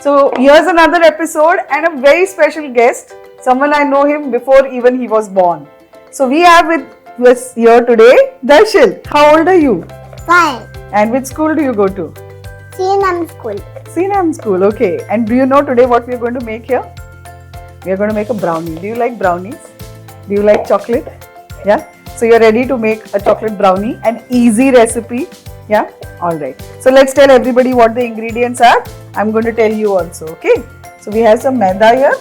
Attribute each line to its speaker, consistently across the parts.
Speaker 1: So here's another episode and a very special guest. Someone I know him before even he was born. So we have with us here today Darshil. How old are you?
Speaker 2: 5.
Speaker 1: And which school do you go to?
Speaker 2: CNM school.
Speaker 1: CNM school, okay. And do you know today what we are going to make here? We are going to make a brownie. Do you like brownies? Do you like chocolate? Yeah. So you're ready to make a chocolate brownie, an easy recipe. Yeah. All right. So let's tell everybody what the ingredients are. I'm going to tell you also. Okay. So we have some maida here.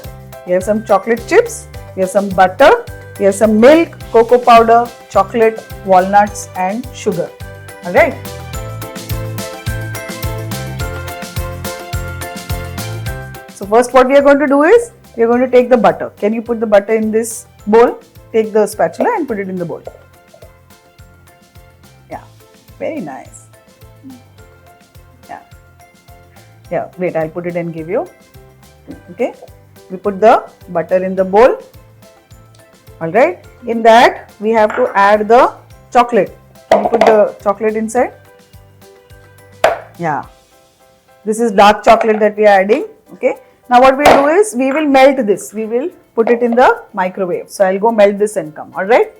Speaker 1: We have some chocolate chips. We have some butter. We have some milk, cocoa powder, chocolate, walnuts, and sugar. All right. So first what we are going to do is, we are going to take the butter. Can you put the butter in this bowl? Take the spatula and put it in the bowl. Yeah, very nice. Yeah, wait, I'll put it and give you. Okay, we put the butter in the bowl. Alright, in that we have to add the chocolate. Can you put the chocolate inside? Yeah, this is dark chocolate that we are adding. Okay. Now what we'll do is, we will melt this. We will put it in the microwave. So I'll go melt this and come. Alright.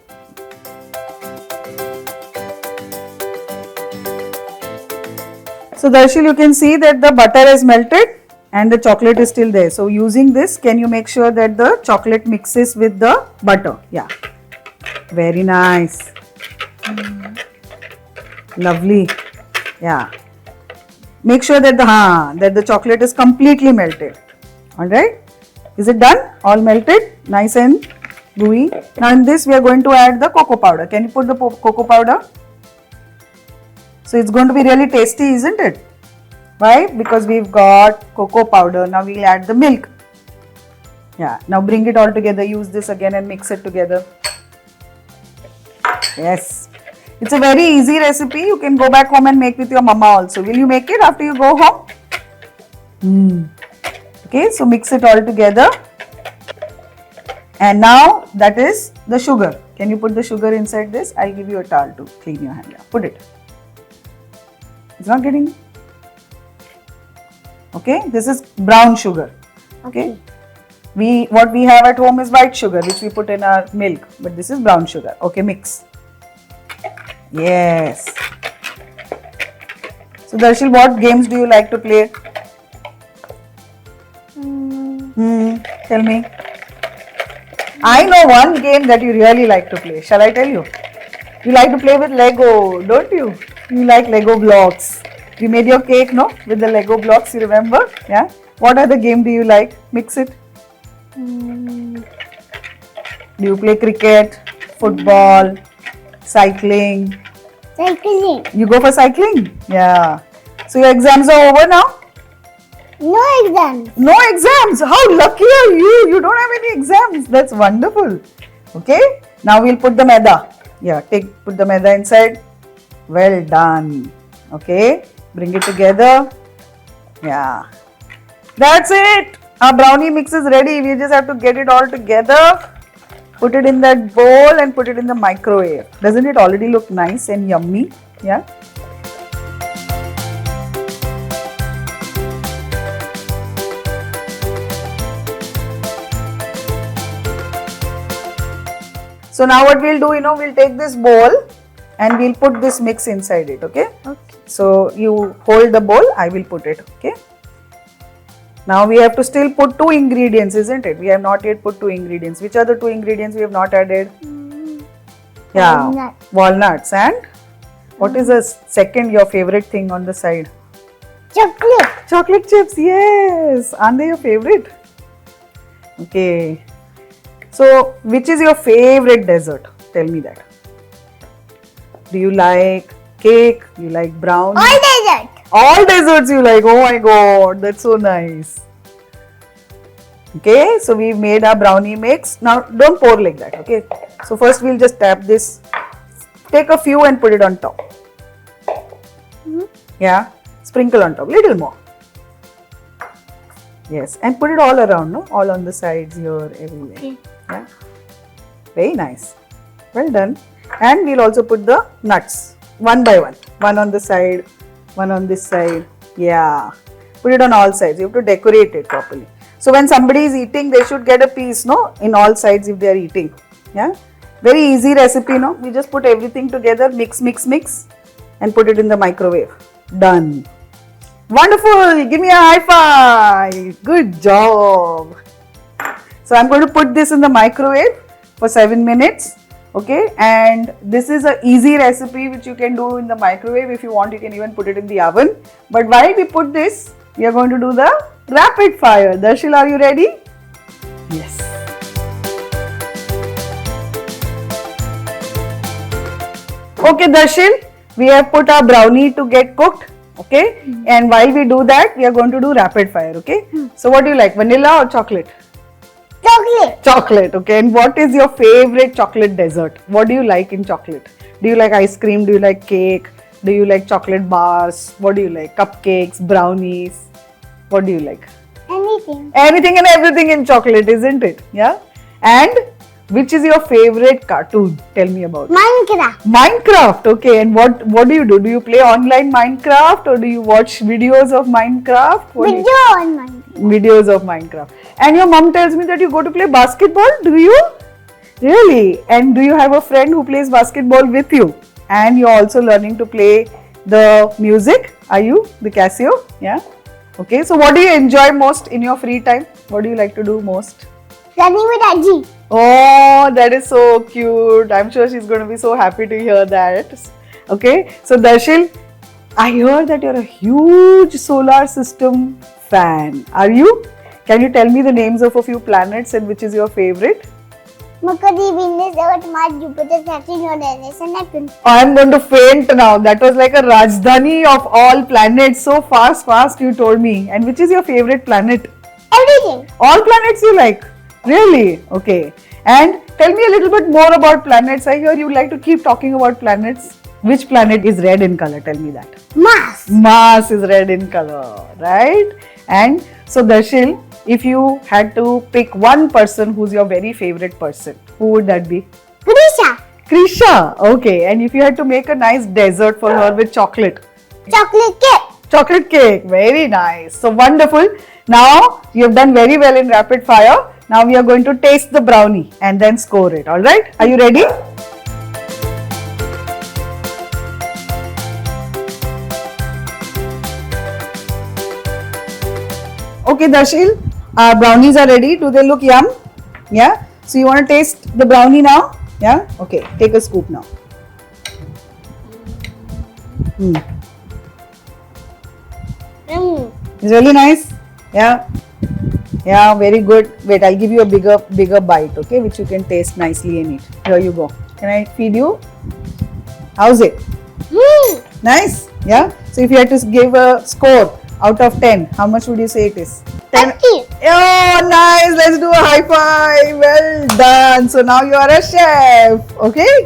Speaker 1: So Darshil, you can see that the butter is melted and the chocolate is still there. So using this, can you make sure that the chocolate mixes with the butter? Yeah. Very nice. Lovely. Yeah. Make sure that the chocolate is completely melted. Alright, is it done? All melted, nice and gooey. Now in this we are going to add the cocoa powder. Can you put the cocoa powder? So it's going to be really tasty, isn't it? Why? Because we've got cocoa powder. Now we'll add the milk. Yeah, now bring it all together. Use this again and mix it together. Yes. It's a very easy recipe. You can go back home and make with your mama also. Will you make it after you go home? Okay, so mix it all together. And now that is the sugar. Can you put the sugar inside this? I'll give you a towel to clean your hand. Yeah, put it. It's not getting. Okay, this is brown sugar. Okay. What we have at home is white sugar, which we put in our milk. But this is brown sugar. Okay, mix. Yes. So Darshil, what games do you like to play? Tell me. I know one game that you really like to play. Shall I tell you? You like to play with Lego, don't you? You like Lego blocks. You made your cake, no? With the Lego blocks, you remember? Yeah. What other game do you like? Mix it. Do you play cricket, football, cycling?
Speaker 2: Cycling.
Speaker 1: You go for cycling? Yeah. So your exams are over now?
Speaker 2: No exams.
Speaker 1: No exams. How lucky are you? You don't have any exams. That's wonderful. Okay. Now we'll put the maida. Yeah. Put the maida inside. Well done. Okay. Bring it together. Yeah. That's it. Our brownie mix is ready. We just have to get it all together. Put it in that bowl and put it in the microwave. Doesn't it already look nice and yummy? Yeah. So now what we'll do, we'll take this bowl and we'll put this mix inside it, okay?
Speaker 2: Okay.
Speaker 1: So you hold the bowl, I will put it, okay? Now we have to still put 2 ingredients, isn't it? We have not yet put 2 ingredients. Which are the 2 ingredients we have not added? Yeah,
Speaker 2: Walnuts.
Speaker 1: Walnuts. And what is the second, your favorite thing on the side?
Speaker 2: Chocolate.
Speaker 1: Chocolate chips, yes. Aren't they your favorite? Okay. So, which is your favorite dessert? Tell me that. Do you like cake? Do you like brownie?
Speaker 2: All dessert.
Speaker 1: All desserts you like. Oh my god, that's so nice. Okay, so we've made our brownie mix. Now, don't pour like that, okay? So, first we'll just tap this. Take a few and put it on top. Yeah, sprinkle on top, little more. Yes, and put it all around, no? All on the sides here, everywhere.
Speaker 2: Okay.
Speaker 1: Yeah, very nice. Well done. And we'll also put the nuts one by one. One on the side, one on this side. Yeah. Put it on all sides. You have to decorate it properly. So when somebody is eating, they should get a piece, no, in all sides if they are eating. Yeah, very easy recipe, no. We just put everything together, mix, and put it in the microwave. Done. Wonderful. Give me a high five. Good job. So I'm going to put this in the microwave for 7 minutes. Okay, and this is an easy recipe which you can do in the microwave. If you want, you can even put it in the oven. But while we put this, we are going to do the rapid fire. Darshil, are you ready? Yes. Okay, Darshil, we have put our brownie to get cooked. Okay, and while we do that, we are going to do rapid fire. Okay, so what do you like, vanilla or chocolate?
Speaker 2: Chocolate.
Speaker 1: Chocolate, okay. And what is your favorite chocolate dessert? What do you like in chocolate? Do you like ice cream? Do you like cake? Do you like chocolate bars? What do you like? Cupcakes, brownies? What do you like?
Speaker 2: Anything.
Speaker 1: Anything and everything in chocolate, isn't it? Yeah. And which is your favorite cartoon? Tell me about it.
Speaker 2: Minecraft.
Speaker 1: Minecraft, okay. And what do you do? Do you play online Minecraft or do you watch videos of Minecraft? What do you-
Speaker 2: Video on Minecraft.
Speaker 1: Videos of Minecraft. And your mom tells me that you go to play basketball. Do you? Really? And do you have a friend who plays basketball with you? And you're also learning to play the music. Are you? The Casio? Yeah. Okay. So what do you enjoy most in your free time? What do you like to do most?
Speaker 2: Running with Aji.
Speaker 1: Oh, that is so cute. I'm sure she's going to be so happy to hear that. Okay. So Darshil, I hear that you're a huge solar system fan. Are you? Can you tell me the names of a few planets and which is your favorite?
Speaker 2: Mercury, Venus, Earth, Mars, Jupiter, Saturn, Uranus, and Neptune.
Speaker 1: I'm going to faint now. That was like a Rajdhani of all planets. So fast you told me. And which is your favorite planet?
Speaker 2: Everything.
Speaker 1: All planets you like? Really? Okay. And tell me a little bit more about planets. I hear you like to keep talking about planets. Which planet is red in color? Tell me that.
Speaker 2: Mars.
Speaker 1: Mars is red in color, right? And so Darshil, if you had to pick one person who's your very favorite person, who would that be?
Speaker 2: Grisha.
Speaker 1: Krisha. Okay. And if you had to make a nice dessert for her with chocolate?
Speaker 2: Chocolate cake.
Speaker 1: Chocolate cake. Very nice. So wonderful. Now you have done very well in rapid fire. Now we are going to taste the brownie and then score it. Alright? Are you ready? Okay, Darshil, our brownies are ready. Do they look yum? Yeah? So you want to taste the brownie now? Yeah? Okay, take a scoop now. It's really nice. Yeah? Yeah, very good. Wait, I'll give you a bigger bite, okay? Which you can taste nicely and eat. Here you go. Can I feed you? How's it? Nice? Yeah? So if you had to give a score out of 10, how much would you say it is? 10. Oh, nice. Let's do a high five. Well done. So now you are a chef. Okay?